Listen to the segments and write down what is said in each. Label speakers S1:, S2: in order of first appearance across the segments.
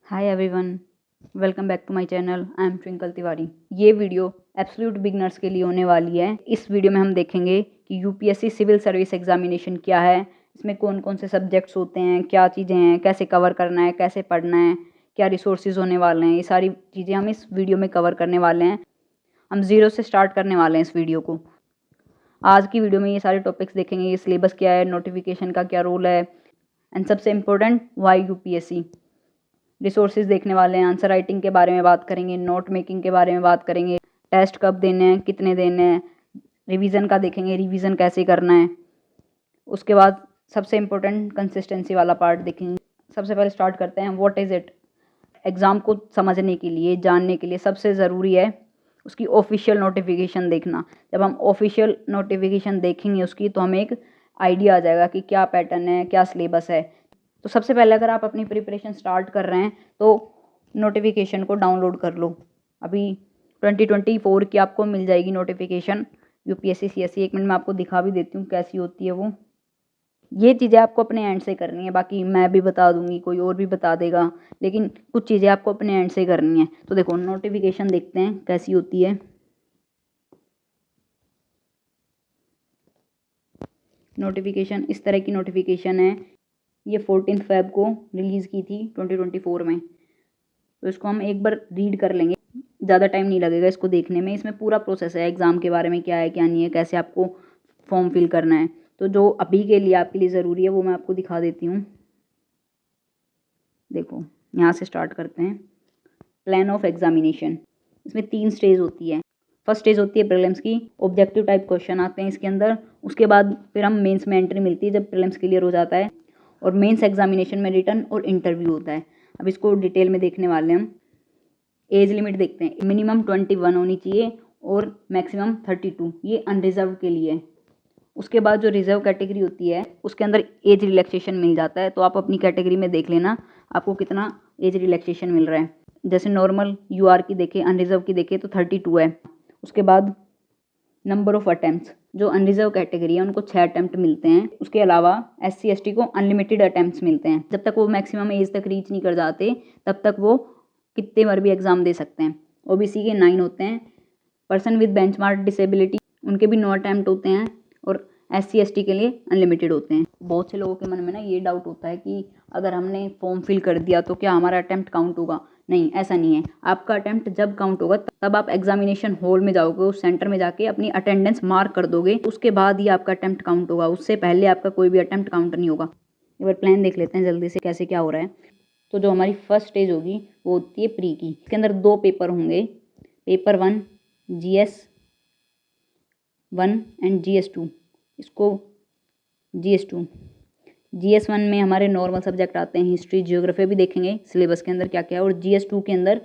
S1: Hi everyone, welcome back to my channel. I am Twinkle Tiwari. ये video absolute beginners के लिए होने वाली है। इस वीडियो में हम देखेंगे कि यूपीएससी सिविल सर्विस एग्जामिनेशन क्या है, इसमें कौन कौन से सब्जेक्ट्स होते हैं, क्या चीज़ें हैं, कैसे कवर करना है, कैसे पढ़ना है, क्या रिसोर्सेज होने वाले हैं। ये सारी चीज़ें हम इस वीडियो में कवर करने वाले हैं। हम ज़ीरो से स्टार्ट करने वाले हैं इस वीडियो को। आज की वीडियो में ये सारे टॉपिक्स देखेंगे। ये सिलेबस क्या है, नोटिफिकेशन का क्या रोल है, एंड सबसे इम्पोर्टेंट वाई यूपीएससी। रिसोर्सेज देखने वाले हैं, आंसर राइटिंग के बारे में बात करेंगे, नोट मेकिंग के बारे में बात करेंगे, टेस्ट कब देने हैं, कितने देने हैं, रिवीजन का देखेंगे, रिवीजन कैसे करना है। उसके बाद सबसे इम्पोर्टेंट कंसिस्टेंसी वाला पार्ट देखेंगे। सबसे पहले स्टार्ट करते हैं, व्हाट इज़ इट। एग्ज़ाम को समझने के लिए, जानने के लिए सबसे ज़रूरी है उसकी ऑफिशियल नोटिफिकेशन देखना। जब हम ऑफिशियल नोटिफिकेशन देखेंगे उसकी, तो हमें एक आइडिया आ जाएगा कि क्या पैटर्न है, क्या सिलेबस है। तो सबसे पहले अगर आप अपनी प्रिपरेशन स्टार्ट कर रहे हैं तो नोटिफिकेशन को डाउनलोड कर लो। अभी 2024 की आपको मिल जाएगी नोटिफिकेशन यूपीएससी सीएससी। एक मिनट में आपको दिखा भी देती हूँ कैसी होती है वो। ये चीज़ें आपको अपने एंड से करनी है, बाकी मैं भी बता दूंगी, कोई और भी बता देगा, लेकिन कुछ चीज़ें आपको अपने एंड से करनी है। तो देखो नोटिफिकेशन देखते हैं कैसी होती है। नोटिफिकेशन इस तरह की नोटिफिकेशन है। ये 14 फेब को रिलीज़ की थी 2024 में। तो इसको हम एक बार रीड कर लेंगे, ज़्यादा टाइम नहीं लगेगा इसको देखने में। इसमें पूरा प्रोसेस है एग्ज़ाम के बारे में, क्या है क्या नहीं है, कैसे आपको फॉर्म फिल करना है। तो जो अभी के लिए आपके लिए ज़रूरी है वो मैं आपको दिखा देती हूँ। देखो यहाँ से स्टार्ट करते हैं। प्लान ऑफ एग्जामिनेशन, इसमें 3 स्टेज होती है। फर्स्ट स्टेज होती है प्रीलिम्स की, ऑब्जेक्टिव टाइप क्वेश्चन आते हैं इसके अंदर। उसके बाद फिर हम मेंस में एंट्री मिलती है जब प्रीलिम्स क्लियर हो जाता है, और मेंस एग्जामिनेशन में रिटन और इंटरव्यू होता है। अब इसको डिटेल में देखने वाले हैं हम। एज लिमिट देखते हैं, मिनिमम 21 होनी चाहिए और मैक्सिमम 32। ये अनरिजर्व के लिए है। उसके बाद जो रिजर्व कैटेगरी होती है उसके अंदर एज रिलैक्सेशन मिल जाता है। तो आप अपनी कैटेगरी में देख लेना आपको कितना एज रिलैक्सेशन मिल रहा है। जैसे नॉर्मल यूआर की देखें, अनरिजर्व की देखें तो 32 है। उसके बाद नंबर ऑफ अटैम्प्ट्स, जो अनरिजर्व कैटेगरी है उनको 6 अटैम्प्ट मिलते हैं। उसके अलावा एससी एसटी को अनलिमिटेड अटैम्प्ट्स मिलते हैं। जब तक वो मैक्सिमम एज तक रीच नहीं कर जाते तब तक वो कितने बार भी एग्ज़ाम दे सकते हैं। ओबीसी के 9 होते हैं। पर्सन विद बेंचमार्क डिसेबिलिटी उनके भी 9 अटैम्प्ट होते हैं, और एससी एसटी के लिए अनलिमिटेड होते हैं। बहुत से लोगों के मन में ना ये डाउट होता है कि अगर हमने फॉर्म फिल कर दिया तो क्या हमारा अटैम्प्ट काउंट होगा। नहीं, ऐसा नहीं है। आपका अटैम्प्ट जब काउंट होगा तब आप एग्जामिनेशन हॉल में जाओगे, उस सेंटर में जाके अपनी अटेंडेंस मार्क कर दोगे, उसके बाद ही आपका अटैम्प्ट काउंट होगा। उससे पहले आपका कोई भी अटैम्प्ट काउंट नहीं होगा। एक बार प्लान देख लेते हैं जल्दी से कैसे क्या हो रहा है। तो जो हमारी फर्स्ट स्टेज होगी वो होती है प्री की। इसके अंदर 2 पेपर होंगे। Paper 1 GS1 and GS2। इसको GS2 GS1 में हमारे नॉर्मल सब्जेक्ट आते हैं, हिस्ट्री ज्योग्राफी भी देखेंगे सिलेबस के अंदर क्या क्या है, और GS2 के अंदर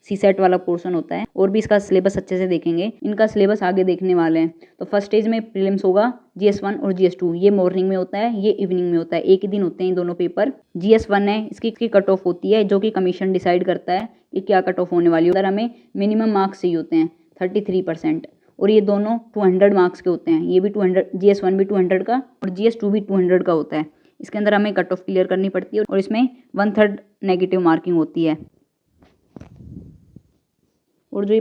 S1: सीसेट वाला पोर्शन होता है, और भी इसका सिलेबस अच्छे से देखेंगे। इनका सिलेबस आगे देखने वाले हैं। तो फर्स्ट स्टेज में प्रीलिम्स होगा GS1 और GS2। ये मॉर्निंग में होता है, ये इवनिंग में होता है, एक ही दिन होते हैं दोनों पेपर। GS1 है, इसकी कट ऑफ होती है जो कि कमीशन डिसाइड करता है कि क्या कट ऑफ होने वाली है। उधर हमें मिनिमम मार्क्स चाहिए होते हैं 33%, और ये दोनों 200 मार्क्स के होते हैं। ये भी 200, GS1 भी 200 का और GS2 भी 200 का होता है। इसके अंदर हमें कट ऑफ क्लियर करनी पड़ती है, और इसमें 1/3 नेगेटिव मार्किंग होती है। और जो ये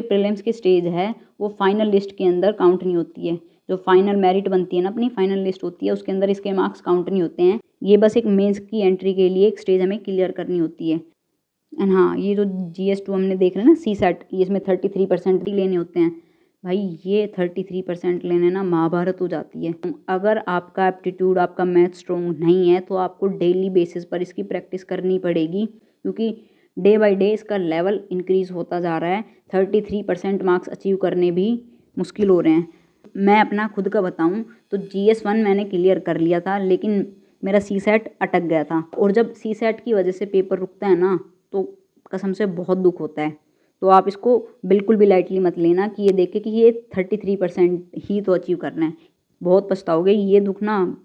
S1: प्रीलिम्स की स्टेज है वो फाइनल लिस्ट के अंदर काउंट नहीं होती है। जो फाइनल मेरिट बनती है ना, अपनी फाइनल लिस्ट होती है, उसके अंदर इसके मार्क्स काउंट नहीं होते हैं। ये बस एक मेंस की एंट्री के लिए एक स्टेज हमें क्लियर करनी होती है। एंड हाँ, ये जो GS2 हमने देख रहे हैं ना CSET, ये इसमें 33% लेने होते हैं। भाई ये 33% लेने ना महाभारत हो जाती है। अगर आपका एप्टीट्यूड, आपका मैथ स्ट्रॉन्ग नहीं है तो आपको डेली बेसिस पर इसकी प्रैक्टिस करनी पड़ेगी, क्योंकि डे बाय डे इसका लेवल इंक्रीज़ होता जा रहा है। 33% मार्क्स अचीव करने भी मुश्किल हो रहे हैं। मैं अपना खुद का बताऊं तो GS1 मैंने क्लियर कर लिया था, लेकिन मेरा CSET अटक गया था। और जब CSET की वजह से पेपर रुकता है ना, तो कसम से बहुत दुख होता है। तो आप इसको बिल्कुल भी लाइटली मत लेना कि ये देखे कि ये 33% ही तो अचीव करना है। बहुत पछताओगे। ये दुख ना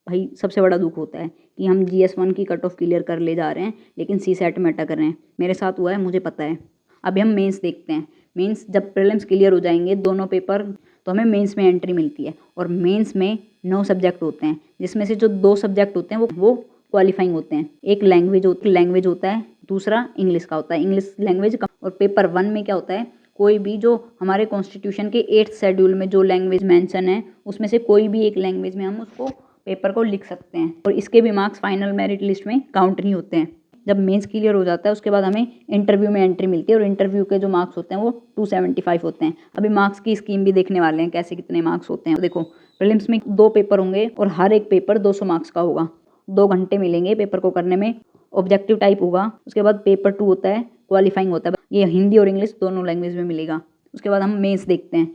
S1: भाई सबसे बड़ा दुख होता है कि हम GS1 की कट ऑफ क्लियर कर ले जा रहे हैं लेकिन CSET में अटक रहे हैं। मेरे साथ हुआ है, मुझे पता है। अभी हम मेंस देखते हैं। मेंस जब प्रीलिम्स क्लियर हो जाएंगे दोनों पेपर, तो हमें मेंस में एंट्री मिलती है। और मेंस में 9 सब्जेक्ट होते हैं, जिसमें से जो 2 सब्जेक्ट होते हैं वो क्वालिफाइंग होते हैं। एक लैंग्वेज होता है, दूसरा इंग्लिश का होता है, इंग्लिश लैंग्वेज। और पेपर 1 में क्या होता है, कोई भी जो हमारे कॉन्स्टिट्यूशन के 8th शेड्यूल में जो लैंग्वेज मेंशन है उसमें से कोई भी एक लैंग्वेज में हम उसको पेपर को लिख सकते हैं और इसके भी मार्क्स फाइनल मेरिट लिस्ट में काउंट नहीं होते हैं। जब मेंस क्लियर हो जाता है उसके बाद हमें इंटरव्यू में एंट्री मिलती है और इंटरव्यू के जो मार्क्स होते हैं वो 275 होते हैं। अभी मार्क्स की स्कीम भी देखने वाले हैं, कैसे कितने मार्क्स होते हैं। देखो प्रीलिम्स में 2 पेपर होंगे और हर एक पेपर 200 मार्क्स का होगा। 2 घंटे मिलेंगे पेपर को करने में। ऑब्जेक्टिव टाइप होगा। उसके बाद पेपर 2 होता है, क्वालिफाइंग होता है, ये हिंदी और इंग्लिश दोनों लैंग्वेज में मिलेगा। उसके बाद हम मेंस देखते हैं।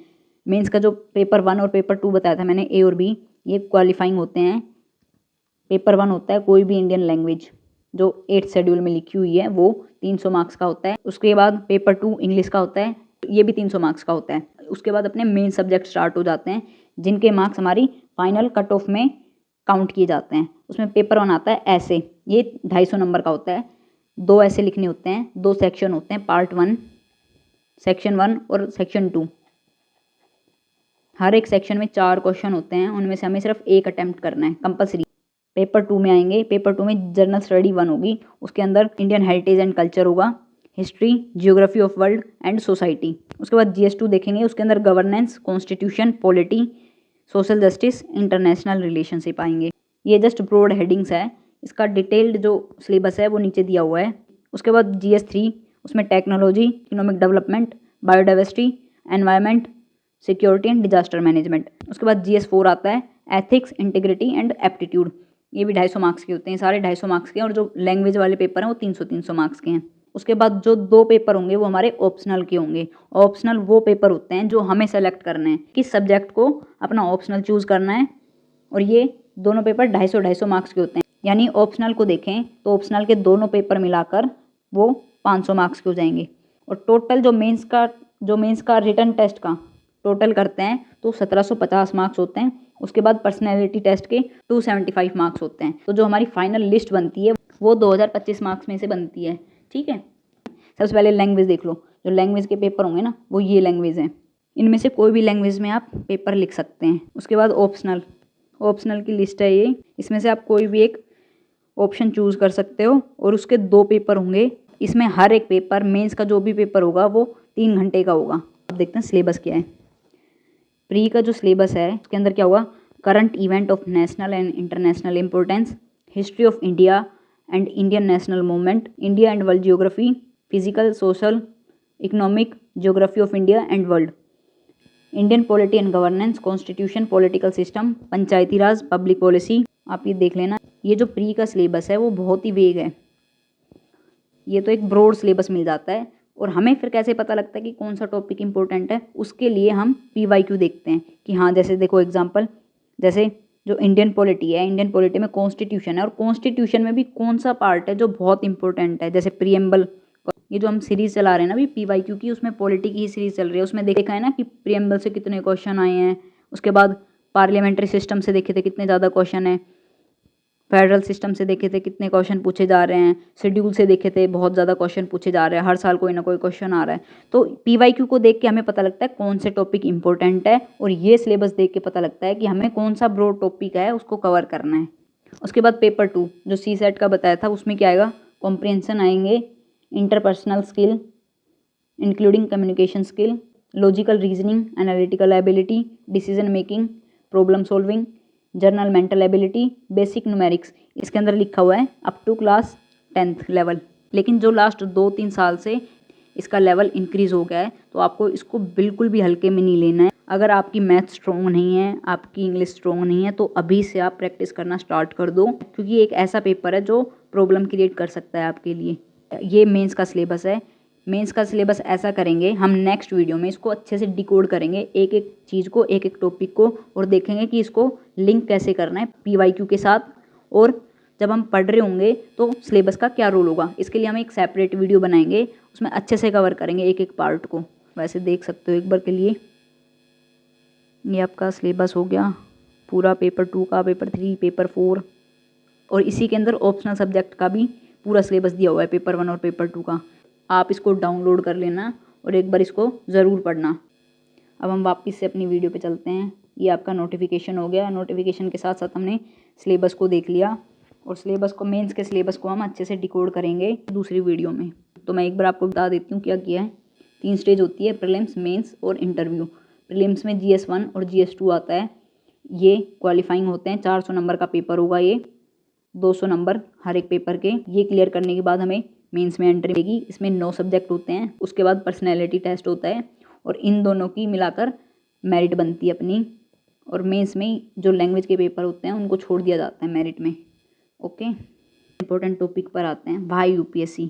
S1: मेंस का जो पेपर 1 और पेपर 2 बताया था मैंने, ए और बी, ये क्वालिफाइंग होते हैं। पेपर 1 होता है कोई भी इंडियन लैंग्वेज जो 8th शेड्यूल में लिखी हुई है, वो 300 मार्क्स का होता है। उसके बाद पेपर 2 इंग्लिश का होता है, ये भी 300 मार्क्स का होता है। उसके बाद अपने मेन सब्जेक्ट स्टार्ट हो जाते हैं जिनके मार्क्स हमारी फाइनल कट ऑफ में काउंट किए जाते हैं। उसमें पेपर 1 आता है ऐसे, ये 250 नंबर का होता है। 2 ऐसे लिखने होते हैं, 2 सेक्शन होते हैं, पार्ट 1, सेक्शन 1 और सेक्शन 2। हर एक सेक्शन में 4 क्वेश्चन होते हैं, उनमें से हमें सिर्फ एक अटेम्प्ट करना है, कंपलसरी। पेपर 2 में आएंगे, पेपर 2 में जनरल स्टडी 1 होगी, उसके अंदर इंडियन हेरिटेज एंड कल्चर होगा, history, geography of world and society. उसके बाद GS2 देखेंगे, उसके अंदर governance, constitution, polity, social justice, international relationship आएंगे। ये जस्ट ब्रॉड हेडिंग्स है, इसका डिटेल्ड जो सिलेबस है वो नीचे दिया हुआ है। उसके बाद GS3, उसमें technology, economic development, biodiversity, environment, security and disaster management. उसके बाद GS4 आता है एथिक्स, इंटीग्रिटी एंड एप्टीट्यूड। ये भी 250 मार्क्स के होते हैं, सारे 250 मार्क्स के हैं। और जो लैंग्वेज वाले पेपर हैं वो 300 मार्क्स के हैं। उसके बाद जो 2 पेपर होंगे वो हमारे ऑप्शनल के होंगे। ऑप्शनल वो पेपर होते हैं जो हमें सेलेक्ट करने हैं, किस सब्जेक्ट को अपना ऑप्शनल चूज़ करना है। और ये दोनों पेपर 250 मार्क्स के होते हैं। यानी ऑप्शनल को देखें तो ऑप्शनल के दोनों पेपर मिलाकर वो 500 मार्क्स के हो जाएंगे। और टोटल जो मेंस का रिटन टेस्ट का टोटल करते हैं तो 1750 मार्क्स होते हैं। उसके बाद पर्सनैलिटी टेस्ट के 275 मार्क्स होते हैं। तो जो हमारी फाइनल लिस्ट बनती है वो 2025 मार्क्स में से बनती है। ठीक है, सबसे पहले लैंग्वेज देख लो। जो लैंग्वेज के पेपर होंगे ना वो ये लैंग्वेज हैं, इनमें से कोई भी लैंग्वेज में आप पेपर लिख सकते हैं। उसके बाद ऑप्शनल की लिस्ट है ये, इसमें से आप कोई भी एक ऑप्शन चूज़ कर सकते हो और उसके 2 पेपर होंगे। इसमें हर एक पेपर, मेंस का जो भी पेपर होगा वो 3 घंटे का होगा। अब देखते हैं सिलेबस क्या है। प्री का जो सिलेबस है उसके अंदर क्या होगा, current event of national and international importance, history of India and Indian national movement, India and world geography, physical, social, economic, geography of India and world, Indian polity and governance, constitution, political system, Panchayati Raj, public policy. आप ये देख लेना। ये जो pre का syllabus है वो बहुत ही वेग है, ये तो एक ब्रॉड सिलेबस मिल जाता है। और हमें फिर कैसे पता लगता है कि कौन सा टॉपिक इंपॉर्टेंट है, उसके लिए हम PYQ देखते हैं कि हाँ, जैसे देखो एग्जांपल, जैसे जो इंडियन पॉलिटी है, इंडियन पॉलिटी में कॉन्स्टिट्यूशन है और कॉन्स्टिट्यूशन में भी कौन सा पार्ट है जो बहुत इंपॉर्टेंट है, जैसे प्रीएम्बल। ये जो हम सीरीज चला रहे हैं ना अभी PYQ की, उसमें पॉलिटी की ही सीरीज चल रही है। उसमें देखा है ना कि प्रीएम्बल से कितने क्वेश्चन आए हैं। उसके बाद पार्लियामेंट्री सिस्टम से देखे थे कितने ज़्यादा क्वेश्चन है, फेडरल सिस्टम से देखे थे कितने क्वेश्चन पूछे जा रहे हैं, शेड्यूल से देखे थे बहुत ज़्यादा क्वेश्चन पूछे जा रहे हैं, हर साल कोई ना कोई क्वेश्चन आ रहा है। तो PYQ को देख के हमें पता लगता है कौन से टॉपिक इंपॉर्टेंट है, और ये सिलेबस देख के पता लगता है कि हमें कौन सा ब्रॉड टॉपिक है उसको कवर करना है। उसके बाद पेपर 2 जो CSET का बताया था, उसमें क्या आएगा, कॉम्प्रिहेंशन आएंगे, interpersonal skill including communication skill, logical reasoning, analytical ability, decision making, problem solving, journal mental ability, basic numerics. इसके अंदर लिखा हुआ है up to class 10th level, लेकिन जो लास्ट 2-3 साल से इसका लेवल इंक्रीज हो गया है, तो आपको इसको बिल्कुल भी हल्के में नहीं लेना है। अगर आपकी मैथ स्ट्रॉन्ग नहीं है, आपकी इंग्लिश स्ट्रॉन्ग नहीं है, तो अभी से आप प्रैक्टिस करना स्टार्ट कर दो, क्योंकि एक ऐसा पेपर है जो प्रॉब्लम क्रिएट कर सकता है आपके लिए। ये मेंस का सिलेबस है। मेंस का सिलेबस ऐसा करेंगे हम, नेक्स्ट वीडियो में इसको अच्छे से डिकोड करेंगे, एक एक चीज़ को, एक एक टॉपिक को, और देखेंगे कि इसको लिंक कैसे करना है PYQ के साथ। और जब हम पढ़ रहे होंगे तो सिलेबस का क्या रोल होगा, इसके लिए हम एक सेपरेट वीडियो बनाएंगे, उसमें अच्छे से कवर करेंगे एक एक पार्ट को। वैसे देख सकते हो एक बार के लिए, ये आपका सिलेबस हो गया पूरा पेपर 2 का, पेपर 3, पेपर 4, और इसी के अंदर ऑप्शनल सब्जेक्ट का भी पूरा सिलेबस दिया हुआ है पेपर 1 और पेपर 2 का। आप इसको डाउनलोड कर लेना और एक बार इसको ज़रूर पढ़ना। अब हम वापस से अपनी वीडियो पे चलते हैं। ये आपका नोटिफिकेशन हो गया, नोटिफिकेशन के साथ साथ हमने सिलेबस को देख लिया। और सिलेबस को, मेंस के सिलेबस को हम अच्छे से डिकोड करेंगे दूसरी वीडियो में। तो मैं एक बार आपको बता देती हूँ क्या किया है। 3 स्टेज होती है, प्रीलिम्स, मेंस और इंटरव्यू। प्रीलिम्स में GS1 और GS2 आता है, ये क्वालिफाइंग होते हैं। 400 नंबर का पेपर होगा ये, 200 नंबर हर एक पेपर के। ये क्लियर करने के बाद हमें मेंस में एंट्री मिलेगी। इसमें 9 सब्जेक्ट होते हैं। उसके बाद पर्सनैलिटी टेस्ट होता है और इन दोनों की मिलाकर मेरिट बनती है अपनी। और मेंस में जो लैंग्वेज के पेपर होते हैं उनको छोड़ दिया जाता है मेरिट में। ओके, इंपॉर्टेंट टॉपिक पर आते हैं। वाई UPSC,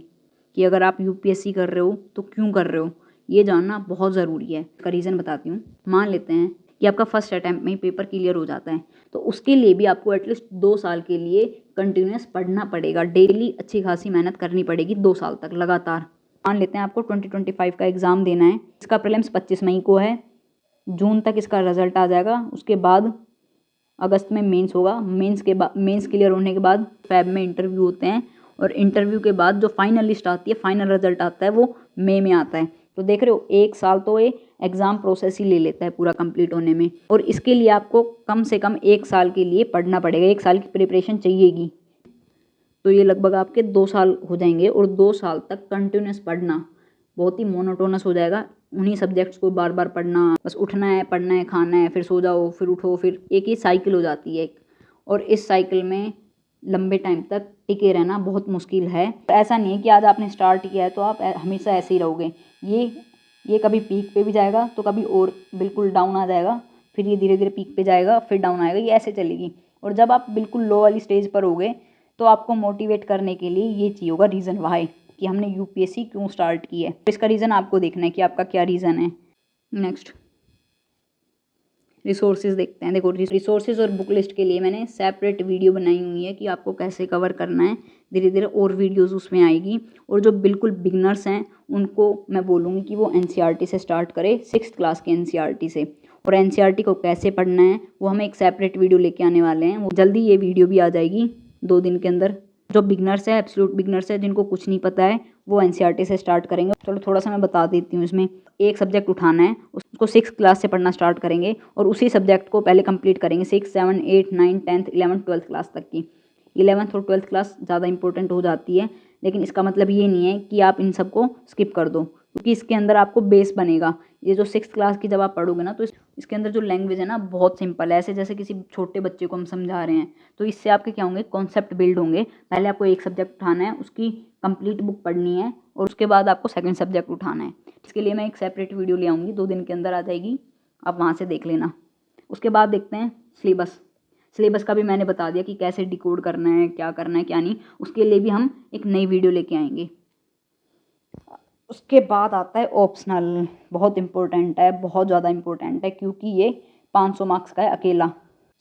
S1: कि अगर आप UPSC कर रहे हो तो क्यों कर रहे हो, ये जानना बहुत ज़रूरी है। इसका रीज़न बताती हूँ। मान लेते हैं कि आपका फर्स्ट अटैम्प्ट में ही पेपर क्लियर हो जाता है, तो उसके लिए भी आपको एटलीस्ट 2 साल के लिए कंटिन्यूस पढ़ना पड़ेगा। डेली अच्छी खासी मेहनत करनी पड़ेगी 2 साल तक लगातार। मान लेते हैं आपको 2025 का एग्ज़ाम देना है। इसका प्रीलिम्स 25 मई को है। जून तक इसका रिजल्ट आ जाएगा। उसके बाद अगस्त में मेंस होगा। मेंस क्लियर होने के बाद फेब में इंटरव्यू होते हैं और इंटरव्यू के बाद जो फाइनल लिस्ट आती है, फाइनल रिजल्ट आता है, वो मई में आता है। तो देख रहे हो, 1 साल तो ये एग्ज़ाम प्रोसेस ही ले लेता है पूरा कंप्लीट होने में। और इसके लिए आपको कम से कम 1 साल के लिए पढ़ना पड़ेगा। 1 साल की प्रिपरेशन चाहिएगी। तो ये लगभग आपके 2 साल हो जाएंगे और 2 साल तक कंटिन्यूस पढ़ना बहुत ही मोनोटोनस हो जाएगा। उन्हीं सब्जेक्ट्स को बार बार पढ़ना, बस उठना है, पढ़ना है, खाना है, फिर सो जाओ, फिर उठो, फिर एक ही साइकिल हो जाती है। और इस साइकिल में लंबे टाइम तक टिके रहना बहुत मुश्किल है। ऐसा नहीं है कि आज आपने स्टार्ट किया है तो आप हमेशा ऐसे ही रहोगे। ये कभी पीक पे भी जाएगा तो कभी और बिल्कुल डाउन आ जाएगा, फिर ये धीरे धीरे पीक पे जाएगा, फिर डाउन आएगा, ये ऐसे चलेगी। और जब आप बिल्कुल लो वाली स्टेज पर होगे तो आपको मोटिवेट करने के लिए ये चाहिए होगा रीज़न वाई, कि हमने UPSC क्यों स्टार्ट की है। तो इसका रीज़न आपको देखना है कि आपका क्या रीज़न है। नेक्स्ट, रिसोर्सेज देखते हैं। देखो, रिसोर्सेज और बुक लिस्ट के लिए मैंने सेपरेट वीडियो बनाई हुई है कि आपको कैसे कवर करना है। धीरे धीरे और वीडियोस उसमें आएगी। और जो बिल्कुल बिगनर्स हैं उनको मैं बोलूँगी कि वो NCERT से स्टार्ट करें, 6th क्लास के NCERT से। और NCERT को कैसे पढ़ना है वो हम एक सेपरेट वीडियो लेके आने वाले हैं। वो जल्दी ये वीडियो भी आ जाएगी 2 दिन के अंदर। जो बिगनर्स है, एब्सोल्यूट बिगनर्स है, जिनको कुछ नहीं पता है, वो NCERT से स्टार्ट करेंगे। चलो थोड़ा सा मैं बता देती हूँ। इसमें एक सब्जेक्ट उठाना है, उसको 6th क्लास से पढ़ना स्टार्ट करेंगे और उसी सब्जेक्ट को पहले कंप्लीट करेंगे 6, 7, 8, 9, 10th, 11th, 12th क्लास तक की। 11th और 12th क्लास ज़्यादा इंपॉर्टेंट हो जाती है, लेकिन इसका मतलब ये नहीं है कि आप इन सबको स्किप कर दो, क्योंकि इसके अंदर आपको बेस बनेगा। ये जो 6th क्लास की जब आप पढ़ोगे ना, तो इसके अंदर जो लैंग्वेज है ना बहुत सिंपल है, ऐसे जैसे किसी छोटे बच्चे को हम समझा रहे हैं। तो इससे आपके क्या होंगे, कॉन्सेप्ट बिल्ड होंगे। पहले आपको एक सब्जेक्ट उठाना है, उसकी कंप्लीट बुक पढ़नी है और उसके बाद आपको सेकंड सब्जेक्ट उठाना है। इसके लिए मैं एक सेपरेट वीडियो ले आऊँगी, 2 दिन के अंदर आ जाएगी, आप वहाँ से देख लेना। उसके बाद देखते हैं सिलेबस का भी मैंने बता दिया कि कैसे डिकोड करना है, क्या करना है, क्या नहीं। उसके लिए भी हम एक नई वीडियो लेके आएंगे। उसके बाद आता है ऑप्शनल। बहुत इंपॉर्टेंट है, बहुत ज़्यादा इंपॉर्टेंट है, क्योंकि ये 500 मार्क्स का है अकेला।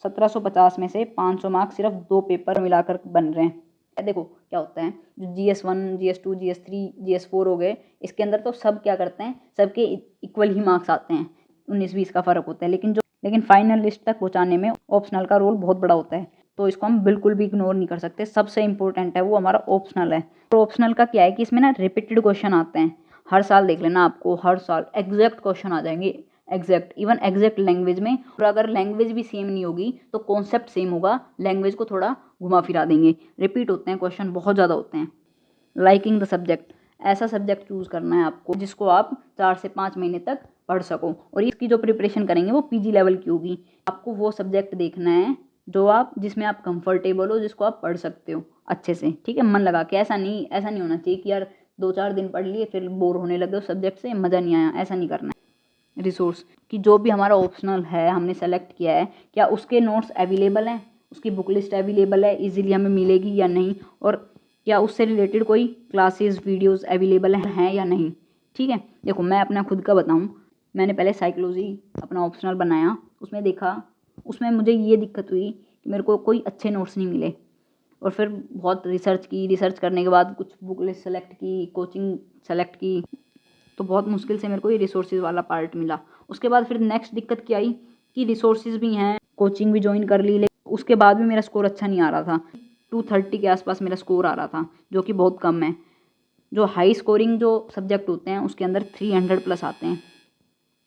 S1: 1750 में से 500 मार्क्स सिर्फ 2 पेपर मिलाकर बन रहे हैं। देखो क्या होता है, जो GS1, GS2, GS3, GS4 हो गए, इसके अंदर तो सब क्या करते हैं, सबके इक्वल ही मार्क्स आते हैं, 19-20 का फ़र्क होता है। लेकिन फाइनल लिस्ट तक पहुँचाने में ऑप्शनल का रोल बहुत बड़ा होता है। तो इसको हम बिल्कुल भी इग्नोर नहीं कर सकते। सबसे इंपॉर्टेंट है वो हमारा ऑप्शनल है। तो ऑप्शनल का क्या है कि इसमें ना रिपीटेड क्वेश्चन आते हैं। हर साल देख लेना, आपको हर साल एग्जैक्ट क्वेश्चन आ जाएंगे, इवन एग्जैक्ट लैंग्वेज में। और अगर लैंग्वेज भी सेम नहीं होगी तो कॉन्सेप्ट सेम होगा, लैंग्वेज को थोड़ा घुमा फिरा देंगे। रिपीट होते हैं क्वेश्चन, बहुत ज़्यादा होते हैं। लाइकिंग द सब्जेक्ट, ऐसा सब्जेक्ट चूज़ करना है आपको जिसको आप 4 से 5 महीने तक पढ़ सको। और इसकी जो प्रिपरेशन करेंगे वो PG लेवल की होगी। आपको वो सब्जेक्ट देखना है जिसमें आप कंफर्टेबल हो, जिसको आप पढ़ सकते हो अच्छे से, ठीक है, मन लगा के। ऐसा नहीं होना चाहिए कि यार 2-4 दिन पढ़ लिए फिर बोर होने लगे उस सब्जेक्ट से, मज़ा नहीं आया, ऐसा नहीं करना है। रिसोर्स कि जो भी हमारा ऑप्शनल है हमने सेलेक्ट किया है, क्या उसके नोट्स अवेलेबल हैं, उसकी बुक लिस्ट अवेलेबल है, इजीली हमें मिलेगी या नहीं, और क्या उससे रिलेटेड कोई क्लासेस वीडियोस अवेलेबल हैं या नहीं। ठीक है, देखो मैं अपना खुद का बताऊं, मैंने पहले साइकोलॉजी अपना ऑप्शनल बनाया, उसमें देखा, उसमें मुझे ये दिक्कत हुई कि मेरे को कोई अच्छे नोट्स नहीं मिले। और फिर बहुत रिसर्च करने के बाद कुछ बुक लिस्ट सेलेक्ट की, कोचिंग सेलेक्ट की, तो बहुत मुश्किल से मेरे को ये रिसोर्सेज वाला पार्ट मिला। उसके बाद फिर नेक्स्ट दिक्कत क्या आई कि रिसोर्सेज भी हैं, कोचिंग भी ज्वाइन कर ली, लेकिन उसके बाद भी मेरा स्कोर अच्छा नहीं आ रहा था। 230 के आसपास मेरा स्कोर आ रहा था, जो कि बहुत कम है। जो हाई स्कोरिंग जो सब्जेक्ट होते हैं उसके अंदर 300+ आते हैं,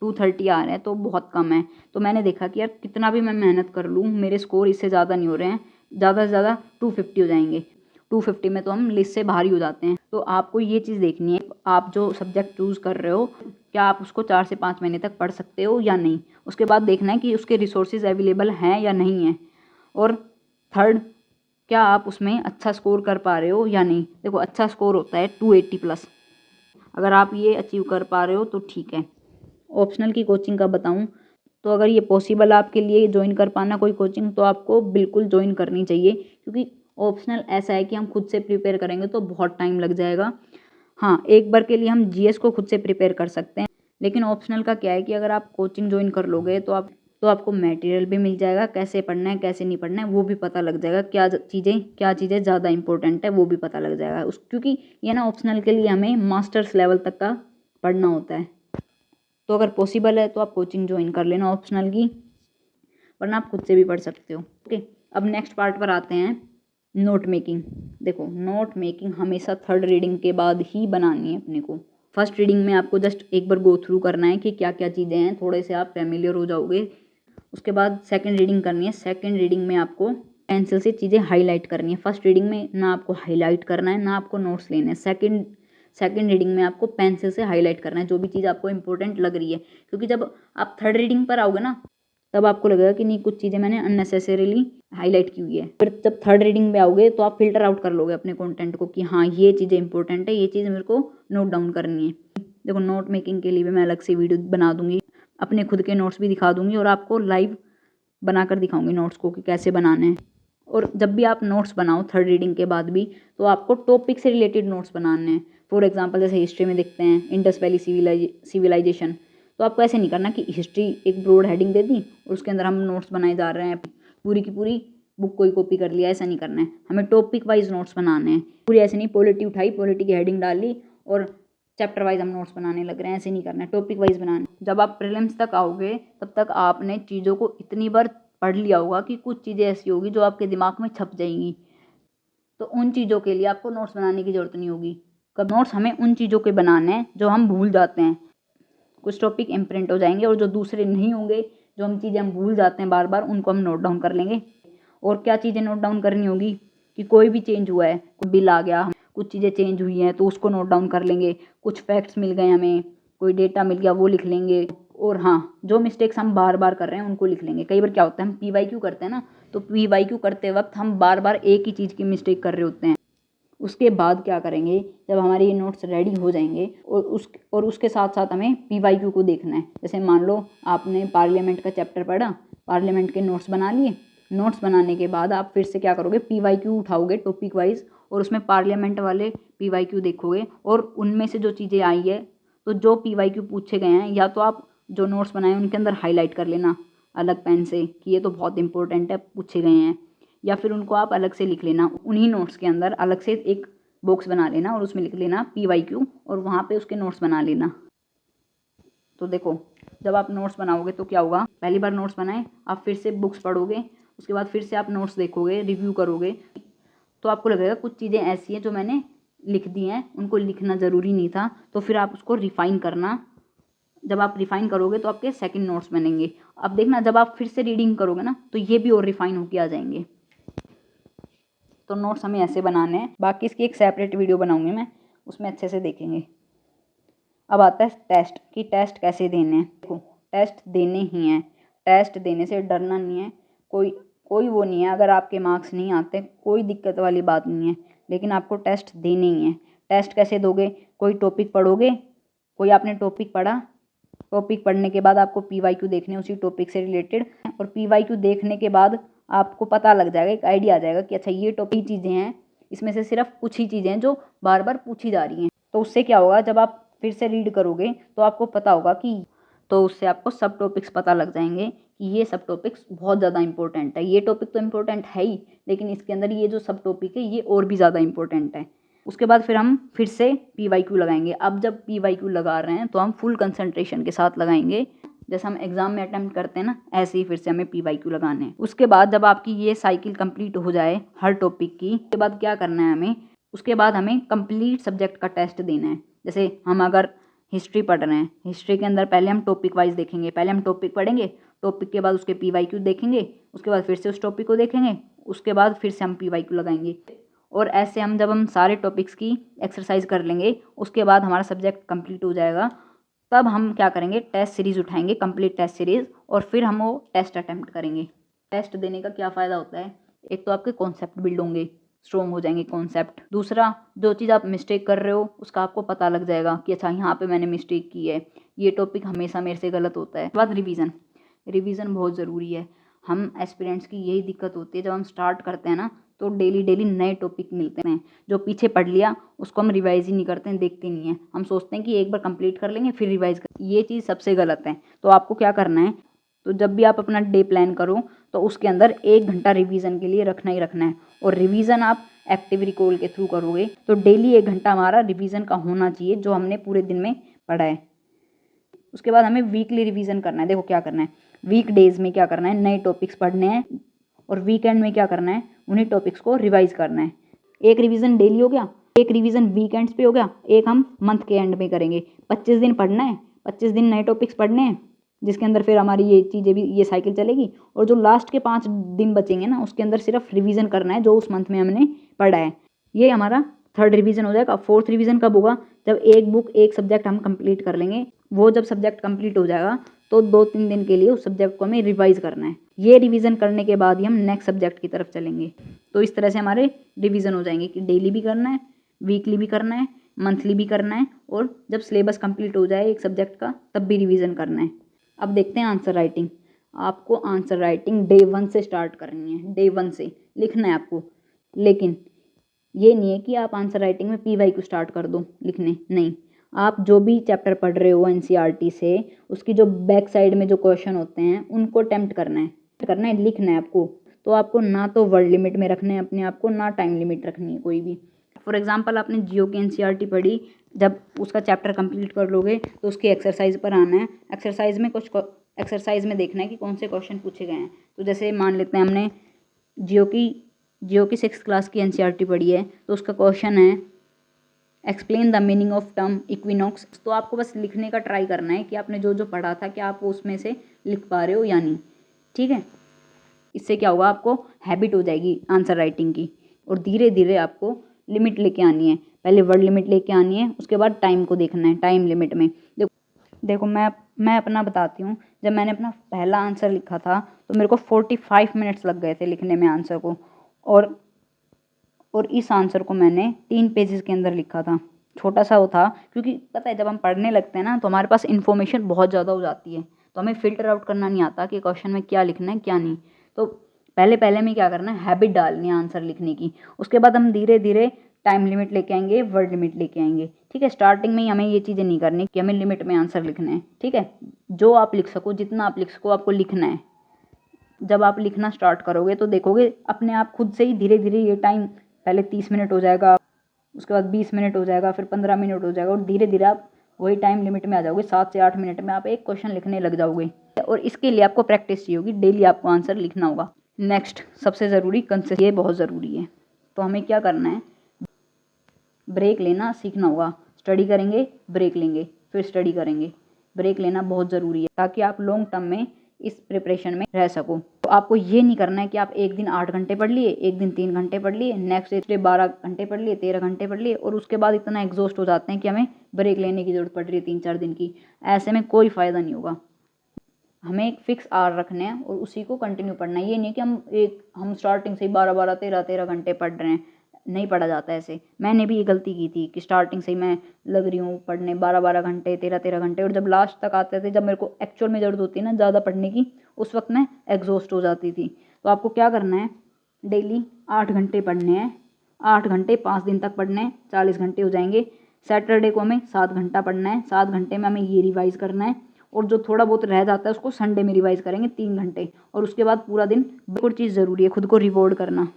S1: 230 आ रहे हैं तो बहुत कम है। तो मैंने देखा कि यार कितना भी मैं मेहनत कर लूँ मेरे स्कोर इससे ज़्यादा नहीं हो रहे हैं, ज़्यादा से ज़्यादा 250 हो जाएंगे। 250 में तो हम लिस्ट से बाहर ही हो जाते हैं। तो आपको ये चीज़ देखनी है, आप जो सब्जेक्ट चूज़ कर रहे हो क्या आप उसको 4 से 5 महीने तक पढ़ सकते हो या नहीं। उसके बाद देखना है कि उसके रिसोर्सेज अवेलेबल हैं या नहीं हैं। और थर्ड, क्या आप उसमें अच्छा स्कोर कर पा रहे हो या नहीं। देखो अच्छा स्कोर होता है 280+। अगर आप ये अचीव कर पा रहे हो तो ठीक है। ऑप्शनल की कोचिंग का बताऊं तो अगर ये पॉसिबल आपके लिए ज्वाइन कर पाना कोई कोचिंग, तो आपको बिल्कुल ज्वाइन करनी चाहिए, क्योंकि ऑप्शनल ऐसा है कि हम खुद से प्रिपेयर करेंगे तो बहुत टाइम लग जाएगा। हाँ, एक बार के लिए हम जीएस को खुद से प्रिपेयर कर सकते हैं, लेकिन ऑप्शनल का क्या है कि अगर आप कोचिंग ज्वाइन कर लोगे तो आपको मटेरियल भी मिल जाएगा, कैसे पढ़ना है कैसे नहीं पढ़ना है वो भी पता लग जाएगा, क्या चीज़ें ज़्यादा इंपॉर्टेंट है वो भी पता लग जाएगा क्योंकि ये ना ऑप्शनल के लिए हमें मास्टर्स लेवल तक का पढ़ना होता है। तो अगर पॉसिबल है तो आप कोचिंग ज्वाइन कर लेना ऑप्शनल की, वरना आप खुद से भी पढ़ सकते हो। ओके, अब नेक्स्ट पार्ट पर आते हैं, नोट मेकिंग। देखो नोट मेकिंग हमेशा थर्ड रीडिंग के बाद ही बनानी है अपने को। फर्स्ट रीडिंग में आपको जस्ट एक बार गो थ्रू करना है कि क्या क्या चीज़ें हैं, थोड़े से आप फैमिलियर हो जाओगे। उसके बाद सेकंड रीडिंग करनी है। सेकंड रीडिंग में आपको पेंसिल से चीज़ें हाईलाइट करनी है। फर्स्ट रीडिंग में ना आपको हाईलाइट करना है ना आपको नोट्स लेने हैं। सेकंड रीडिंग में आपको पेंसिल से हाईलाइट करना है जो भी चीज़ आपको इंपॉर्टेंट लग रही है, क्योंकि जब आप थर्ड रीडिंग पर आओगे ना तब आपको लगेगा कि नहीं कुछ चीज़ें मैंने अननेसेसरीली हाईलाइट की हुई है। फिर जब थर्ड रीडिंग में आओगे तो आप फिल्टर आउट कर लोगे अपने कंटेंट को कि हाँ ये चीज़ें इंपॉर्टेंट है, ये चीज़ मेरे को नोट डाउन करनी है। देखो नोट मेकिंग के लिए भी मैं अलग से वीडियो बना दूंगी, अपने खुद के नोट्स भी दिखा दूंगी और आपको लाइव बनाकर दिखाऊंगी नोट्स को कि कैसे बनाने हैं। और जब भी आप नोट्स बनाओ थर्ड रीडिंग के बाद भी, तो आपको टॉपिक से रिलेटेड नोट्स बनाने हैं। फॉर एग्जांपल जैसे हिस्ट्री में देखते हैं इंडस वैली सिविलाइजेशन, तो आपको ऐसे नहीं करना कि हिस्ट्री एक ब्रॉड हेडिंग दे दी और उसके अंदर हम नोट्स बनाए जा रहे हैं, पूरी की पूरी बुक को ही कॉपी कर लिया, ऐसा नहीं करना है। हमें टॉपिक वाइज नोट्स बनाने हैं, पूरी ऐसे नहीं पॉलिटी उठाई पॉलिटी की हेडिंग डाल ली और चैप्टर वाइज हम नोट्स बनाने लग रहे हैं, ऐसे नहीं करना है, टॉपिक वाइज बनाना। जब आप प्रीलिम्स तक आओगे तब तक आपने चीज़ों को इतनी बार पढ़ लिया होगा कि कुछ चीज़ें ऐसी होगी जो आपके दिमाग में छप जाएंगी, तो उन चीज़ों के लिए आपको नोट्स बनाने की ज़रूरत नहीं होगी। कब नोट्स हमें उन चीज़ों के बनाने हैं जो हम भूल जाते हैं। कुछ टॉपिक इम्प्रिंट हो जाएंगे और जो दूसरे नहीं होंगे, जो हम चीज़ें हम भूल जाते हैं बार बार, उनको हम नोट डाउन कर लेंगे। और क्या चीज़ें नोट डाउन करनी होगी कि कोई भी चेंज हुआ है, कोई बिल आ गया, कुछ चीज़ें चेंज हुई हैं तो उसको नोट डाउन कर लेंगे। कुछ फैक्ट्स मिल गए हमें, कोई डेटा मिल गया वो लिख लेंगे। और हाँ, जो मिस्टेक्स हम बार बार कर रहे हैं उनको लिख लेंगे। कई बार क्या होता है हम PYQ करते हैं ना, तो PYQ करते वक्त हम बार बार एक ही चीज़ की मिस्टेक कर रहे होते हैं। उसके बाद क्या करेंगे, जब हमारे ये नोट्स रेडी हो जाएंगे और उसके साथ साथ हमें PYQ को देखना है। जैसे मान लो आपने पार्लियामेंट का चैप्टर पढ़ा, पार्लियामेंट के नोट्स बना लिए। नोट्स बनाने के बाद आप फिर से क्या करोगे, PYQ उठाओगे टॉपिक वाइज और उसमें पार्लियामेंट वाले PYQ देखोगे और उनमें से जो चीज़ें आई है, तो जो PYQ पूछे गए हैं या तो आप जो नोट्स बनाए उनके अंदर हाईलाइट कर लेना अलग पेन से कि ये तो बहुत इंपॉर्टेंट है पूछे गए हैं, या फिर उनको आप अलग से लिख लेना। उन्हीं नोट्स के अंदर अलग से एक बॉक्स बना लेना और उसमें लिख लेना PYQ और वहाँ पे उसके नोट्स बना लेना। तो देखो जब आप नोट्स बनाओगे तो क्या होगा, पहली बार नोट्स बनाए आप फिर से बुक्स पढ़ोगे, उसके बाद फिर से आप नोट्स देखोगे, रिव्यू करोगे, तो आपको लगेगा कुछ चीज़ें ऐसी हैं जो मैंने लिख दी हैं, उनको लिखना ज़रूरी नहीं था। तो फिर आप उसको रिफ़ाइन करना। जब आप रिफ़ाइन करोगे तो आपके सेकंड नोट्स बनेंगे। अब देखना जब आप फिर से रीडिंग करोगे ना तो ये भी और रिफ़ाइन होके आ जाएंगे। तो नोट्स हमें ऐसे बनाने हैं, बाकी इसकी एक सेपरेट वीडियो बनाऊंगी मैं, उसमें अच्छे से देखेंगे। अब आता है टेस्ट कि टेस्ट कैसे देने हैं। देखो टेस्ट देने ही हैं, टेस्ट देने से डरना नहीं है, कोई वो नहीं है। अगर आपके मार्क्स नहीं आते कोई दिक्कत वाली बात नहीं है, लेकिन आपको टेस्ट देने ही है। टेस्ट कैसे दोगे, कोई टॉपिक पढ़ोगे, कोई आपने टॉपिक पढ़ा, टॉपिक पढ़ने के बाद आपको PYQ देखने उसी टॉपिक से रिलेटेड, और PYQ देखने के बाद आपको पता लग जाएगा, एक आइडिया आ जाएगा कि अच्छा ये टॉपिक चीज़ें हैं, इसमें से सिर्फ कुछ ही चीज़ें हैं जो बार बार पूछी जा रही हैं। तो उससे क्या होगा, जब आप फिर से रीड करोगे तो आपको पता होगा कि, तो उससे आपको सब टॉपिक्स पता लग जाएंगे कि ये सब टॉपिक्स बहुत ज़्यादा इंपॉर्टेंट है। ये टॉपिक तो इम्पोर्टेंट है ही, लेकिन इसके अंदर ये जो सब टॉपिक है ये और भी ज़्यादा इंपॉर्टेंट है। उसके बाद फिर हम फिर से PYQ लगाएंगे। अब जब PYQ लगा रहे हैं तो हम फुल कंसंट्रेशन के साथ लगाएंगे, जैसे हम एग्जाम में अटेम्प्ट करते हैं ना, ऐसे ही फिर से हमें PYQ लगाने हैं। उसके बाद जब आपकी ये साइकिल कंप्लीट हो जाए हर टॉपिक की, उसके बाद क्या करना है हमें, उसके बाद हमें कंप्लीट सब्जेक्ट का टेस्ट देना है। जैसे हम अगर हिस्ट्री पढ़ रहे हैं, हिस्ट्री के अंदर पहले हम टॉपिक वाइज देखेंगे, पहले हम टॉपिक पढ़ेंगे, टॉपिक के बाद उसके PYQ देखेंगे, उसके बाद फिर से उस टॉपिक को देखेंगे, उसके बाद फिर से हम PYQ लगाएंगे। और ऐसे जब हम सारे टॉपिक्स की एक्सरसाइज कर लेंगे, उसके बाद हमारा सब्जेक्ट कंप्लीट हो जाएगा। तब हम क्या करेंगे, टेस्ट सीरीज़ उठाएंगे, कंप्लीट टेस्ट सीरीज़, और फिर हम वो टेस्ट अटैम्प्ट करेंगे। टेस्ट देने का क्या फ़ायदा होता है, एक तो आपके कॉन्सेप्ट बिल्ड होंगे, स्ट्रॉन्ग हो जाएंगे कॉन्सेप्ट। दूसरा, जो चीज़ आप मिस्टेक कर रहे हो उसका आपको पता लग जाएगा कि अच्छा यहाँ पे मैंने मिस्टेक की है, ये टॉपिक हमेशा मेरे से गलत होता है। बाद रिवीजन बहुत ज़रूरी है। हम एस्पिरेंट्स की यही दिक्कत होती है, जब हम स्टार्ट करते हैं ना तो डेली नए टॉपिक मिलते हैं, जो पीछे पढ़ लिया उसको हम रिवाइज ही नहीं करते हैं, देखते नहीं हैं। हम सोचते हैं कि एक बार कंप्लीट कर लेंगे फिर रिवाइज कर, ये चीज़ सबसे गलत है। तो आपको क्या करना है, तो जब भी आप अपना डे प्लान करो तो उसके अंदर 1 घंटा रिवीजन के लिए रखना ही रखना है। और रिवीजन आप एक्टिव रिकॉल के थ्रू करोगे तो डेली 1 घंटा हमारा रिवीजन का होना चाहिए, जो हमने पूरे दिन में पढ़ा है। उसके बाद हमें वीकली रिवीजन करना है। देखो क्या करना है, वीक डेज में क्या करना है, नए टॉपिक्स पढ़ने हैं, और वीकेंड में क्या करना है, उन्हीं टॉपिक्स को रिवाइज करना है। एक रिवीजन डेली हो गया, एक रिवीजन वीकेंड्स पे हो गया, एक हम मंथ के एंड में करेंगे। 25 दिन पढ़ना है, 25 दिन नए टॉपिक्स पढ़ने हैं, जिसके अंदर फिर हमारी ये चीज़ें भी, ये साइकिल चलेगी। और जो लास्ट के 5 दिन बचेंगे ना, उसके अंदर सिर्फ रिवीजन करना है जो उस मंथ में हमने पढ़ा है। ये हमारा 3rd रिवीजन हो जाएगा। 4th रिवीजन कब होगा, जब एक बुक एक सब्जेक्ट हम कंप्लीट कर लेंगे। वो जब सब्जेक्ट कंप्लीट हो जाएगा तो 2-3 दिन के लिए उस सब्जेक्ट को हमें रिवाइज करना है। ये रिवीजन करने के बाद ही हम नेक्स्ट सब्जेक्ट की तरफ चलेंगे। तो इस तरह से हमारे रिवीजन हो जाएंगे कि डेली भी करना है, वीकली भी करना है, मंथली भी करना है, और जब सिलेबस कंप्लीट हो जाए एक सब्जेक्ट का तब भी रिवीजन करना है। अब देखते हैं आंसर राइटिंग। आपको आंसर राइटिंग डे 1 से स्टार्ट करनी है, डे 1 से लिखना है आपको। लेकिन ये नहीं है कि आप आंसर राइटिंग में PYQ स्टार्ट कर दो लिखने, नहीं। आप जो भी चैप्टर पढ़ रहे हो NCERT से, उसकी जो बैक साइड में जो क्वेश्चन होते हैं उनको अटेम्प्ट करना है, लिखना है आपको। तो आपको ना तो वर्ड लिमिट में रखना है अपने आप को, ना टाइम लिमिट रखनी है कोई भी। फॉर एग्जांपल आपने जियो की NCERT पढ़ी, जब उसका चैप्टर कंप्लीट कर लोगे तो उसकी एक्सरसाइज पर आना है। एक्सरसाइज में देखना है कि कौन से क्वेश्चन पूछे गए हैं। तो जैसे मान लेते हैं हमने जियो की 6th क्लास की NCERT पढ़ी है, तो उसका क्वेश्चन है explain the meaning of term equinox. तो आपको बस लिखने का ट्राई करना है कि आपने जो जो पढ़ा था क्या आप उसमें से लिख पा रहे हो या नहीं, ठीक है। इससे क्या होगा, आपको हैबिट हो जाएगी आंसर राइटिंग की। और धीरे धीरे आपको लिमिट लेके आनी है, पहले वर्ड लिमिट लेके आनी है, उसके बाद टाइम को देखना है, टाइम लिमिट में। देखो मैं अपना बताती हूँ। जब मैंने अपना पहला आंसर लिखा था तो मेरे को 45 मिनट्स लग गए थे लिखने में आंसर को। और इस आंसर को मैंने 3 पेजेस के अंदर लिखा था। छोटा सा वो था, क्योंकि पता है जब हम पढ़ने लगते हैं ना तो हमारे पास इन्फॉर्मेशन बहुत ज़्यादा हो जाती है, तो हमें फ़िल्टर आउट करना नहीं आता कि क्वेश्चन में क्या लिखना है क्या नहीं। तो पहले में क्या करना है, हैबिट डालनी है आंसर लिखने की। उसके बाद हम धीरे धीरे टाइम लिमिट लेके आएंगे, वर्ड लिमिट लेके आएंगे, ठीक है। स्टार्टिंग में ही हमें ये चीज़ें नहीं करनी कि हमें लिमिट में आंसर लिखना है, ठीक है। जो आप लिख सको, जितना आप लिख सको, आपको लिखना है। जब आप लिखना स्टार्ट करोगे तो देखोगे अपने आप खुद से ही धीरे धीरे ये टाइम, पहले 30 मिनट हो जाएगा, उसके बाद 20 मिनट हो जाएगा, फिर 15 मिनट हो जाएगा, और धीरे धीरे आप वही टाइम लिमिट में आ जाओगे। 7 से 8 मिनट में आप एक क्वेश्चन लिखने लग जाओगे। और इसके लिए आपको प्रैक्टिस चाहिए होगी, डेली आपको आंसर लिखना होगा। नेक्स्ट सबसे ज़रूरी कंसिस्टेंसी, ये बहुत ज़रूरी है। तो हमें क्या करना है, ब्रेक लेना सीखना होगा। स्टडी करेंगे, ब्रेक लेंगे, फिर स्टडी करेंगे। ब्रेक लेना बहुत ज़रूरी है ताकि आप लॉन्ग टर्म में इस प्रिपरेशन में रह सको। तो आपको ये नहीं करना है कि आप एक दिन 8 घंटे पढ़ लिए, एक दिन 3 घंटे पढ़ लिए, नेक्स्ट डे 12 घंटे पढ़ लिए, 13 घंटे पढ़ लिए, और उसके बाद इतना एग्जॉस्ट हो जाते हैं कि हमें ब्रेक लेने की ज़रूरत पड़ रही है 3-4 दिन की। ऐसे में कोई फ़ायदा नहीं होगा। हमें एक फिक्स आवर रखने हैं और उसी को कंटिन्यू पढ़ना है। ये नहीं कि हम स्टार्टिंग से ही 12-12, 13-13 घंटे पढ़ रहे हैं, नहीं पढ़ा जाता ऐसे। मैंने भी ये गलती की थी कि स्टार्टिंग से ही मैं लग रही हूँ पढ़ने 12-12 घंटे, 13-13 घंटे, और जब लास्ट तक आते थे, जब मेरे को एक्चुअल में ज़रूरत होती है ना ज़्यादा पढ़ने की, उस वक्त मैं एग्जॉस्ट हो जाती थी। तो आपको क्या करना है, डेली 8 घंटे पढ़ने हैं। 8 घंटे 5 दिन तक पढ़ने हैं, 40 घंटे हो जाएंगे। सैटरडे को हमें 7 घंटा पढ़ना है, 7 घंटे में हमें ये रिवाइज़ करना है, और जो थोड़ा बहुत रह जाता है उसको संडे में रिवाइज़ करेंगे 3 घंटे। और उसके बाद पूरा दिन। बिल्कुल चीज़ ज़रूरी है, खुद को रिवॉर्ड करना।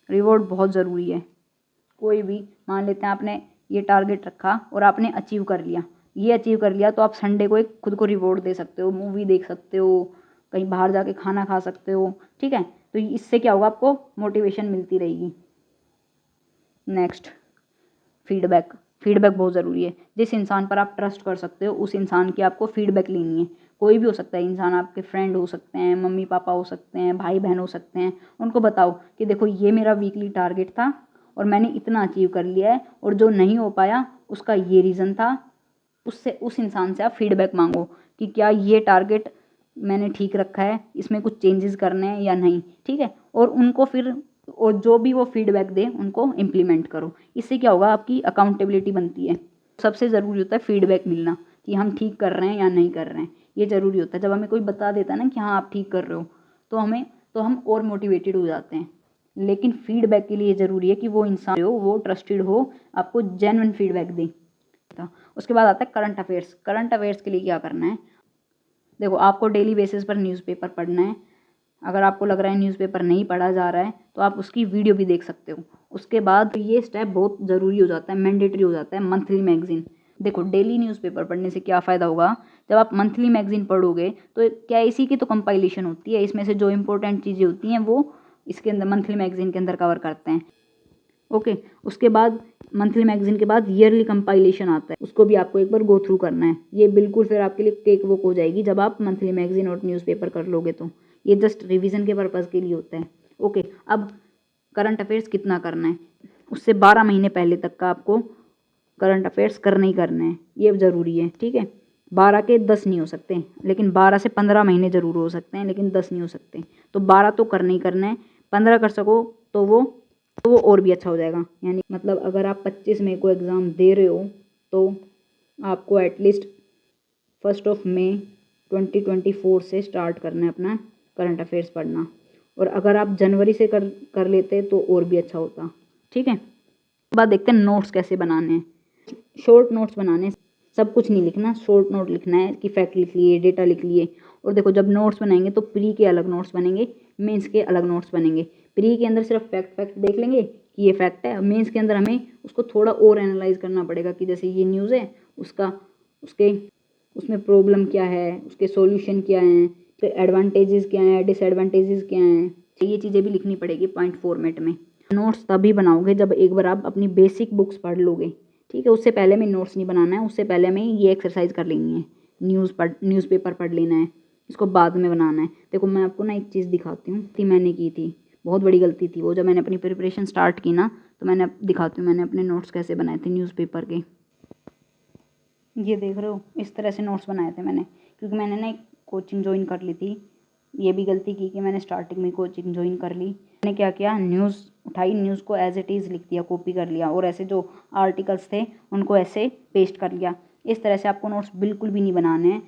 S1: रिवॉर्ड बहुत ज़रूरी है। कोई भी, मान लेते हैं आपने ये टारगेट रखा और आपने अचीव कर लिया, ये अचीव कर लिया, तो आप संडे को एक खुद को रिवॉर्ड दे सकते हो, मूवी देख सकते हो, कहीं बाहर जाके खाना खा सकते हो, ठीक है। तो इससे क्या होगा, आपको मोटिवेशन मिलती रहेगी। Next, feedback. फीडबैक बहुत ज़रूरी है। जिस इंसान पर आप ट्रस्ट कर सकते हो उस इंसान की आपको फीडबैक लेनी है। कोई भी हो सकता है इंसान, आपके फ्रेंड हो सकते हैं, मम्मी पापा हो सकते हैं, भाई बहन हो सकते हैं। उनको बताओ कि देखो ये मेरा वीकली टारगेट था और मैंने इतना अचीव कर लिया है, और जो नहीं हो पाया उसका ये रीज़न था। उससे उस इंसान से आप फीडबैक मांगो कि क्या ये टारगेट मैंने ठीक रखा है, इसमें कुछ चेंजेस करने हैं या नहीं, ठीक है। और उनको फिर, और जो भी वो फीडबैक दे उनको इम्प्लीमेंट करो। इससे क्या होगा, आपकी अकाउंटेबिलिटी बनती है। सबसे ज़रूरी होता है फीडबैक मिलना कि हम ठीक कर रहे हैं या नहीं कर रहे हैं, ये ज़रूरी होता है। जब हमें कोई बता देता है ना कि हाँ आप ठीक कर रहे हो, तो हम और मोटिवेटेड हो जाते हैं। लेकिन फीडबैक के लिए ज़रूरी है कि वो इंसान हो, वो ट्रस्टेड हो, आपको जेन्युइन फीडबैक दे। उसके बाद आता है करंट अफेयर्स। करंट अफेयर्स के लिए क्या करना है, देखो आपको डेली बेसिस पर न्यूज़पेपर पढ़ना है। अगर आपको लग रहा है न्यूज़पेपर नहीं पढ़ा जा रहा है तो आप उसकी वीडियो भी देख सकते हो। उसके बाद ये स्टेप बहुत ज़रूरी हो जाता है, मैंडेटरी हो जाता है, मंथली मैगज़ीन। देखो डेली न्यूज़पेपर पढ़ने से क्या फ़ायदा होगा, जब आप मंथली मैगज़ीन पढ़ोगे तो क्या इसी की तो कंपाइलेशन होती है, इसमें से जो इंपॉर्टेंट चीज़ें होती हैं वो इसके अंदर मंथली मैगज़ीन के अंदर कवर करते हैं। ओके, उसके बाद मंथली मैगज़ीन के बाद ईयरली कंपाइलेशन आता है, उसको भी आपको एक बार गो थ्रू करना है। ये बिल्कुल फिर आपके लिए टेक बुक हो जाएगी जब आप मंथली मैगज़ीन और न्यूज़पेपर कर लोगे तो। ये जस्ट रिवीजन के पर्पज़ के लिए होता है। ओके, अब करंट अफेयर्स कितना करना है, उससे 12 महीने पहले तक का आपको करंट अफेयर्स करने ही करने हैं, ये ज़रूरी है, ठीक है। 12 के 10 नहीं हो सकते, लेकिन 12 से 15 महीने ज़रूर हो सकते हैं, लेकिन 10 नहीं हो सकते। तो 12 तो करने ही करना है। 15 कर सको तो वो और भी अच्छा हो जाएगा। यानी मतलब अगर आप 25 मई को एग्ज़ाम दे रहे हो तो आपको एटलीस्ट 1 मई 2024 से स्टार्ट करना है अपना करंट अफेयर्स पढ़ना। और अगर आप जनवरी से कर लेते तो और भी अच्छा होता, ठीक है। बाद देखते हैं नोट्स कैसे बनाने हैं। शॉर्ट नोट्स बनाने, सब कुछ नहीं लिखना, शॉर्ट नोट लिखना है कि फैक्ट लिख लिए, डेटा लिख लिए। और देखो जब नोट्स बनाएंगे तो प्री के अलग नोट्स बनेंगे, मेंस के अलग नोट्स बनेंगे। प्री के अंदर सिर्फ फैक्ट देख लेंगे कि ये फैक्ट है, मेंस के अंदर हमें उसको थोड़ा और एनालाइज करना पड़ेगा कि जैसे ये न्यूज़ है, उसमें प्रॉब्लम क्या है, उसके सॉल्यूशन क्या हैं, फिर एडवांटेजेस क्या हैं, डिसएडवांटेजेस क्या हैं, ये चीज़ें भी लिखनी पड़ेगी पॉइंट फॉर्मेट में। नोट्स तभी बनाओगे जब एक बार आप अपनी बेसिक बुक्स पढ़ लोगे, ठीक है। उससे पहले में नोट्स नहीं बनाना है, उससे पहले में ये एक्सरसाइज कर लेनी है, न्यूज़पेपर पढ़ लेना है, इसको बाद में बनाना है। देखो मैं आपको ना एक चीज़ दिखाती हूँ, मैंने की थी, बहुत बड़ी गलती थी वो। जब मैंने अपनी प्रिपरेशन स्टार्ट की ना, तो मैंने दिखाती हूँ मैंने अपने नोट्स कैसे बनाए थे न्यूज़पेपर के। ये देख रहे हो, इस तरह से नोट्स बनाए थे मैंने, क्योंकि मैंने ना एक कोचिंग ज्वाइन कर ली थी। ये भी गलती की कि मैंने स्टार्टिंग में कोचिंग ज्वाइन कर ली। मैंने क्या किया, न्यूज़ उठाई, न्यूज़ को एज इट इज़ लिख दिया, कॉपी कर लिया, और ऐसे जो आर्टिकल्स थे उनको ऐसे पेस्ट कर लिया। इस तरह से आपको नोट्स बिल्कुल भी नहीं बनाने हैं।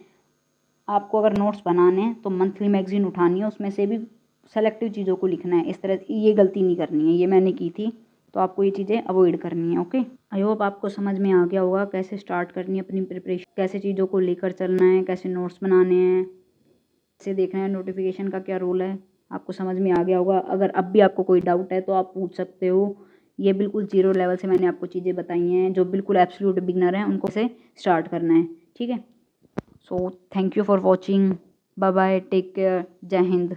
S1: आपको अगर नोट्स बनाने हैं तो मंथली मैगज़ीन उठानी है, उसमें से भी सेलेक्टिव चीज़ों को लिखना है। इस तरह ये गलती नहीं करनी है, ये मैंने की थी, तो आपको ये चीज़ें अवॉइड करनी है। ओके, आई होप आपको समझ में आ गया होगा कैसे स्टार्ट करनी है अपनी प्रिपरेशन, कैसे चीज़ों को लेकर चलना है, कैसे नोट्स बनाने हैं, कैसे देखना है नोटिफिकेशन का क्या रोल है। आपको समझ में आ गया होगा। अगर अब भी आपको कोई डाउट है तो आप पूछ सकते हो। ये बिल्कुल ज़ीरो लेवल से मैंने आपको चीज़ें बताई हैं, जो बिल्कुल एब्सोल्यूट बिगिनर हैं उनको से स्टार्ट करना है, ठीक है। So thank you for watching, bye bye, take care, जय हिंद।